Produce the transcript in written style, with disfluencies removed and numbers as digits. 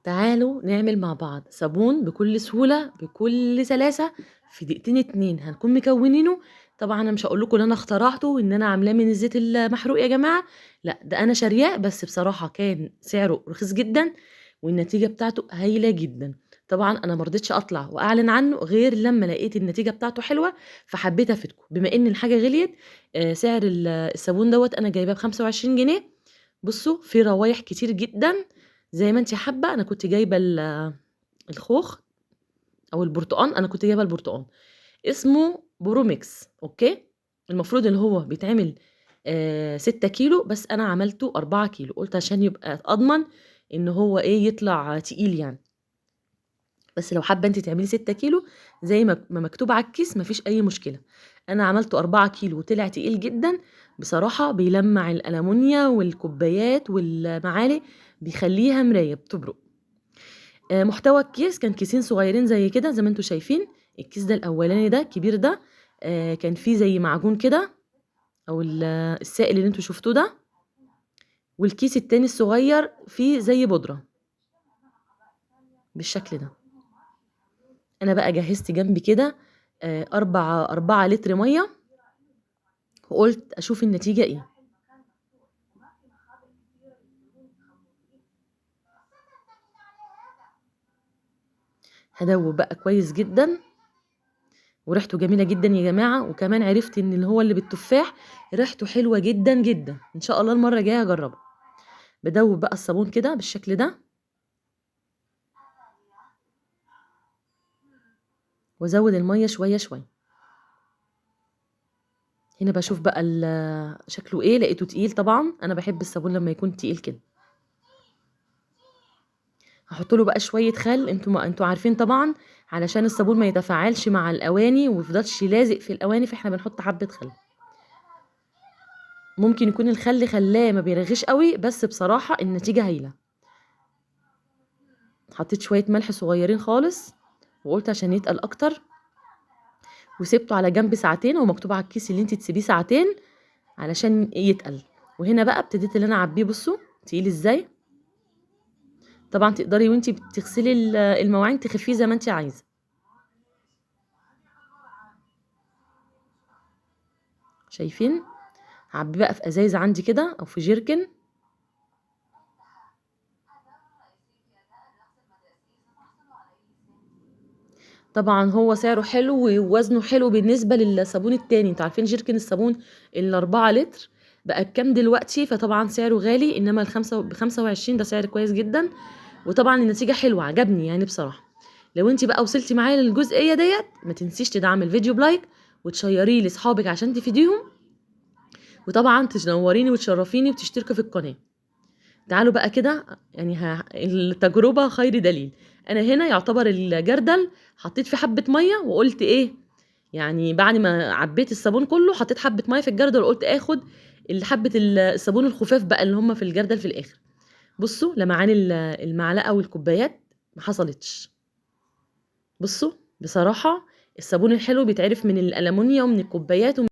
تعالوا نعمل مع بعض صابون بكل سهولة بكل سلاسة في دقيقتين 2 هنكون مكونينه. طبعا انا مش هقول لكم ان انا اخترعته وان انا عاملاه من الزيت المحروق يا جماعة، لا ده انا شارياه، بس بصراحة كان سعره رخيص جدا والنتيجة بتاعته هايلة جدا. طبعا انا مرضتش اطلع واعلن عنه غير لما لقيت النتيجة بتاعته حلوة، فحبيت افيدكم بما ان الحاجة غليت. سعر الصابون دوت انا جايباه ب25 جنيه. بصوا في روايح كتير جدا زي ما انت حابه. انا كنت جايبه الخوخ او البرتقان، انا كنت جايبه البرتقان، اسمه بروميكس. اوكي، المفروض ان هو بيتعمل 6 كيلو، بس انا عملته 4 كيلو، قلت عشان يبقى اضمن ان هو ايه يطلع تقيل يعني. بس لو حابه انت تعملي 6 كيلو زي ما مكتوب على الكيس مفيش اي مشكله. انا عملته 4 كيلو وطلع تقيل جدا بصراحه، بيلمع الالمونيا والكوبايات والمعالق، بيخليها مرايه بتبرق. محتوى الكيس كان كيسين صغيرين زي كده زي ما انتم شايفين. الكيس ده الاولاني ده كبير ده كان فيه زي معجون كده او السائل اللي انتم شفتوه ده، والكيس التاني الصغير فيه زي بودرة بالشكل ده. انا بقى جهزت جنبي كده 4 لتر مية، وقلت اشوف النتيجة ايه. هدوب بقى كويس جدا، وريحته جميلة جدا يا جماعة، وكمان عرفت ان اللي هو اللي بالتفاح ريحته حلوة جدا جدا. ان شاء الله المرة الجاية هجربه. بدوب بقى الصابون كده بالشكل ده، وازود المية شوية شوية. هنا بشوف بقى شكله ايه، لقيته تقيل. طبعا انا بحب الصابون لما يكون تقيل كده. هحط له بقى شوية خل، انتوا عارفين طبعا علشان الصابون ما يتفاعلش مع الاواني ويفضلش لازق في الاواني، فاحنا بنحط حبة خل. ممكن يكون الخل خلاه ما بيرغيش قوي، بس بصراحة النتيجة هايلة. حطيت شوية ملح صغيرين خالص، وقلت عشان يتقل اكتر، وسبته على جنب ساعتين، ومكتوب على الكيس اللي انت تسيبيه ساعتين علشان يتقل. وهنا بقى ابتديت اللي انا اعبيه. بصوا تقيل ازاي. طبعا تقدري وانتي بتغسلي المواعين تخفيه زي ما انتي عايزه. شايفين؟ هعبيه بقى في ازايز عندي كده او في جيركن. طبعا هو سعره حلو ووزنه حلو بالنسبه للصابون التاني. انتوا عارفين جيركن الصابون ال4 لتر بقى بكام دلوقتي؟ فطبعا سعره غالي، انما ب25 ده سعر كويس جدا. وطبعا النتيجه حلوه، عجبني يعني بصراحه. لو انتي بقى وصلتي معايا للجزئيه ديت، ما تنسيش تدعمي الفيديو بلايك وتشيريه لاصحابك عشان تفيديهم، وطبعا تنوريني وتشرفيني وتشتركي في القناه. تعالوا بقى كده يعني التجربة خير دليل. انا هنا يعتبر الجردل حطيت فيه حبة مية، وقلت ايه يعني بعد ما عبيت الصابون كله حطيت حبة مية في الجردل، وقلت اخد حبة الصابون الخفاف بقى اللي هم في الجردل في الاخر. بصوا لمعان المعلقة والكوبايات ما حصلتش. بصوا بصراحة الصابون الحلو بيتعرف من الألمونيا ومن الكوبايات